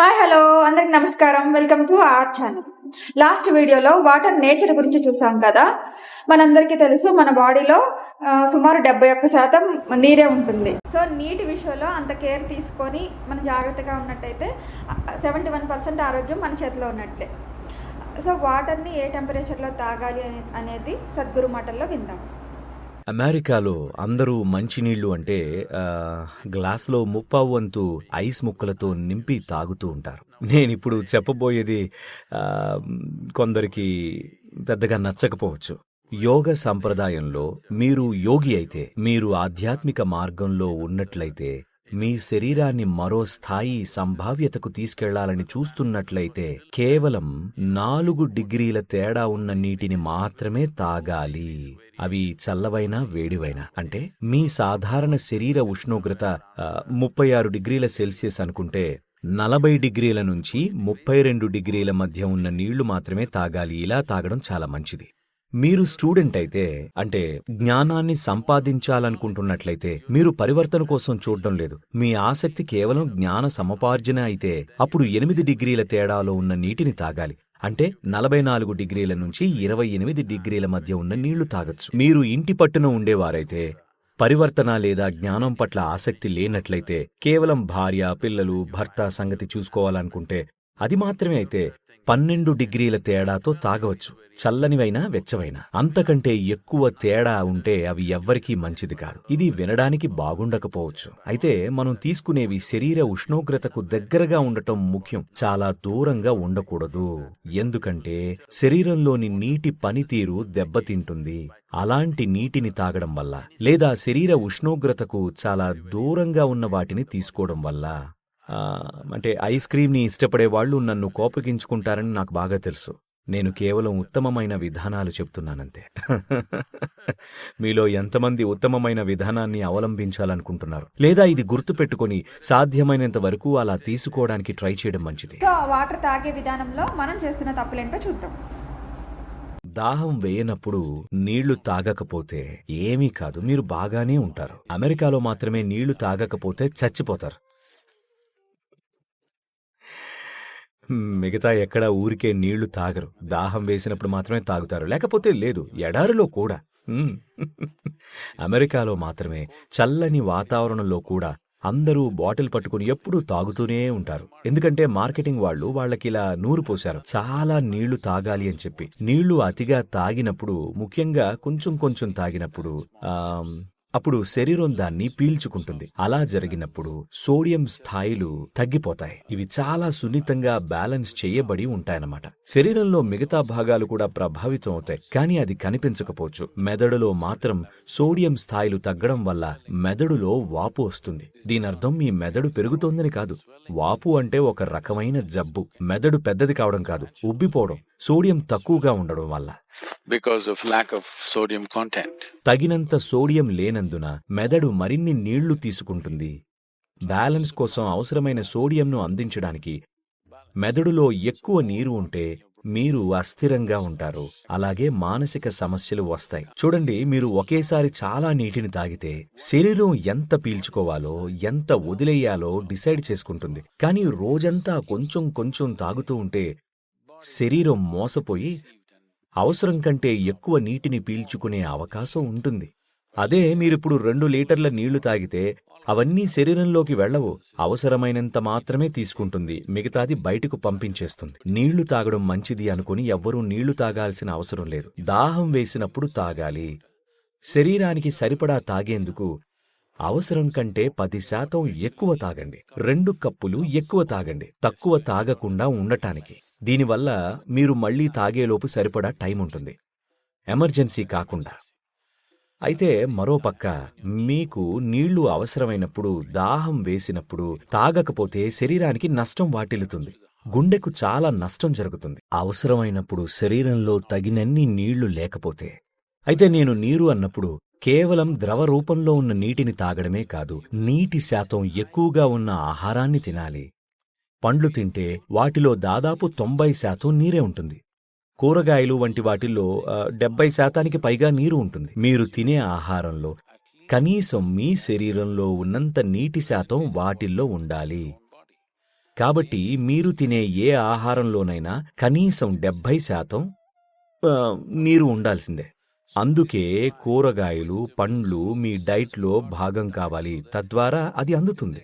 Hi hello అందరికి నమస్కారం. Welcome to our channel. Last వీడియోలో వాటర్ నేచర్ గురించి చూసాం కదా. మనందరికీ తెలుసు మన బాడీలో సుమారు 71% నీరే ఉంటుంది. సో నీటి విషయంలో అంత కేర్ తీసుకొని మనం జాగ్రత్తగా ఉన్నట్టయితే 71% ఆరోగ్యం మన చేతిలో ఉన్నట్లే. సో వాటర్ని ఏ టెంపరేచర్లో తాగాలి అనేది సద్గురు మాటల్లో విందాం. అమెరికాలో అందరూ మంచినీళ్ళు అంటే గ్లాసులో ముప్పావు వంతు ఐస్ ముక్కలతో నింపి తాగుతూ ఉంటారు. నేనిప్పుడు చెప్పబోయేది కొందరికి పెద్దగా నచ్చకపోవచ్చు. యోగ సంప్రదాయంలో మీరు యోగి అయితే, మీరు ఆధ్యాత్మిక మార్గంలో ఉన్నట్లయితే, మీ శరీరాన్ని మరో స్థాయి సంభావ్యతకు తీసుకెళ్లాలని చూస్తున్నట్లయితే కేవలం 4 డిగ్రీల తేడా ఉన్న నీటిని మాత్రమే తాగాలి. అవి చల్లవైనా వేడివైనా. అంటే మీ సాధారణ శరీర ఉష్ణోగ్రత 36 డిగ్రీల సెల్సియస్ అనుకుంటే 40 డిగ్రీల నుంచి 32 డిగ్రీల మధ్య ఉన్న నీళ్లు మాత్రమే తాగాలి. ఇలా తాగడం చాలా మంచిది. మీరు స్టూడెంట్ అయితే, అంటే జ్ఞానాన్ని సంపాదించాలనుకుంటున్నట్లయితే, మీరు పరివర్తన కోసం చూడడం లేదు, మీ ఆసక్తి కేవలం జ్ఞాన సముపార్జన అయితే అప్పుడు 8 డిగ్రీల తేడాలో ఉన్న నీటిని తాగాలి. అంటే 44 డిగ్రీల నుంచి 28 డిగ్రీల మధ్య ఉన్న నీళ్లు తాగొచ్చు. మీరు ఇంటి పట్టున ఉండేవారైతే, పరివర్తన లేదా జ్ఞానం పట్ల ఆసక్తి లేనట్లయితే, కేవలం భార్య, పిల్లలు, భర్త సంగతి చూసుకోవాలనుకుంటే అది మాత్రమే అయితే 12 డిగ్రీల తేడాతో తాగవచ్చు. చల్లనివైనా వెచ్చవైనా. అంతకంటే ఎక్కువ తేడా ఉంటే అవి ఎవ్వరికీ మంచిది కాదు. ఇది వినడానికి బాగుండకపోవచ్చు, అయితే మనం తీసుకునేవి శరీర ఉష్ణోగ్రతకు దగ్గరగా ఉండటం ముఖ్యం. చాలా దూరంగా ఉండకూడదు. ఎందుకంటే శరీరంలోని నీటి పనితీరు దెబ్బతింటుంది. అలాంటి నీటిని తాగడం వల్ల, లేదా శరీర ఉష్ణోగ్రతకు చాలా దూరంగా ఉన్న వాటిని తీసుకోవడం వల్ల. అంటే ఐస్ క్రీమ్ని ఇష్టపడే వాళ్ళు నన్ను కోపగించుకుంటారని నాకు బాగా తెలుసు. నేను కేవలం ఉత్తమమైన విధానాలు చెప్తున్నానంతే. మీలో ఎంతమంది ఉత్తమమైన విధానాన్ని అవలంబించాలనుకుంటున్నారు, లేదా ఇది గుర్తుపెట్టుకుని సాధ్యమైనంత వరకు అలా తీసుకోవడానికి ట్రై చేయడం మంచిది. సో వాటర్ తాగే విధానంలో మనం చేస్తున్న తప్పులేంటో చూద్దాం. దాహం వేయనప్పుడు నీళ్లు తాగకపోతే ఏమీ కాదు, మీరు బాగానే ఉంటారు. అమెరికాలో మాత్రమే నీళ్లు తాగకపోతే చచ్చిపోతారు. మిగతా ఎక్కడ ఊరికే నీళ్లు తాగరు. దాహం వేసినప్పుడు మాత్రమే తాగుతారు, లేకపోతే లేదు. ఎడారిలో కూడా. అమెరికాలో మాత్రమే చల్లని వాతావరణంలో కూడా అందరూ బాటిల్ పట్టుకుని ఎప్పుడూ తాగుతూనే ఉంటారు. ఎందుకంటే మార్కెటింగ్ వాళ్ళు వాళ్ళకిలా నూరు పోశారు, చాలా నీళ్లు తాగాలి అని చెప్పి. నీళ్లు అతిగా తాగినప్పుడు, ముఖ్యంగా కొంచెం కొంచెం తాగినప్పుడు అప్పుడు శరీరం దాన్ని పీల్చుకుంటుంది. అలా జరిగినప్పుడు సోడియం స్థాయిలు తగ్గిపోతాయి. ఇవి చాలా సున్నితంగా బ్యాలెన్స్ చేయబడి ఉంటాయన్నమాట. శరీరంలో మిగతా భాగాలు కూడా ప్రభావితం అవుతాయి, కానీ అది కనిపించకపోవచ్చు. మెదడులో మాత్రం సోడియం స్థాయిలు తగ్గడం వల్ల మెదడులో వాపు వస్తుంది. దీనర్థం మీ మెదడు పెరుగుతోందని కాదు. వాపు అంటే ఒక రకమైన జబ్బు. మెదడు పెద్దది కావడం కాదు, ఉబ్బిపోవడం, సోడియం తక్కువగా ఉండడం వల్ల. Because of lack of sodium content. తగినంత సోడియం లేనందున మెదడు మరిన్ని నీళ్లు తీసుకుంటుంది. బ్యాలెన్స్ కోసం అవసరమైన సోడియంను అందించడానికి మెదడులో ఎక్కువ నీరు ఉంటే మీరు అస్థిరంగా ఉంటారు. అలాగే మానసిక సమస్యలు వస్తాయి. చూడండి, మీరు ఒకేసారి చాలా నీటిని తాగితే శరీరం ఎంత పీల్చుకోవాలో, ఎంత వదిలేయాలో డిసైడ్ చేసుకుంటుంది. కానీ రోజంతా కొంచెం కొంచెం తాగుతూ ఉంటే శరీరం మోసపోయి అవసరం కంటే ఎక్కువ నీటిని పీల్చుకునే అవకాశం ఉంటుంది. అదే మీరిప్పుడు 2 లీటర్ల నీళ్లు తాగితే అవన్నీ శరీరంలోకి వెళ్లవు. అవసరమైనంత మాత్రమే తీసుకుంటుంది, మిగతాది బయటకు పంపించేస్తుంది. నీళ్లు తాగడం మంచిది అనుకుని ఎవ్వరూ నీళ్లు తాగాల్సిన అవసరం లేదు. దాహం వేసినప్పుడు తాగాలి. శరీరానికి సరిపడా తాగేందుకు అవసరం కంటే 10% ఎక్కువ తాగండి. 2 కప్పులు ఎక్కువ తాగండి, తక్కువ తాగకుండా ఉండటానికి. దీనివల్ల మీరు మళ్లీ తాగేలోపు సరిపడా టైం ఉంటుంది, ఎమర్జెన్సీ కాకుండా. అయితే మరోపక్క మీకు నీళ్లు అవసరమైనప్పుడు, దాహం వేసినప్పుడు తాగకపోతే శరీరానికి నష్టం వాటిల్లుతుంది. గుండెకు చాలా నష్టం జరుగుతుంది. అవసరమైనప్పుడు శరీరంలో తగినన్ని నీళ్లు లేకపోతే. అయితే నేను నీరు అన్నప్పుడు కేవలం ద్రవ రూపంలో ఉన్న నీటిని తాగడమే కాదు, నీటి శాతం ఎక్కువగా ఉన్న ఆహారాన్ని తినాలి. పండ్లు తింటే వాటిలో దాదాపు 90% నీరే ఉంటుంది. కూరగాయలు వంటి వాటిల్లో 70% పైగా నీరు ఉంటుంది. మీరు తినే ఆహారంలో కనీసం మీ శరీరంలో ఉన్నంత నీటి శాతం వాటిల్లో ఉండాలి. కాబట్టి మీరు తినే ఏ ఆహారంలోనైనా కనీసం 70% నీరు ఉండాల్సిందే. అందుకే కూరగాయలు, పండ్లు మీ డైట్లో భాగం కావాలి. తద్వారా అది అందుతుంది.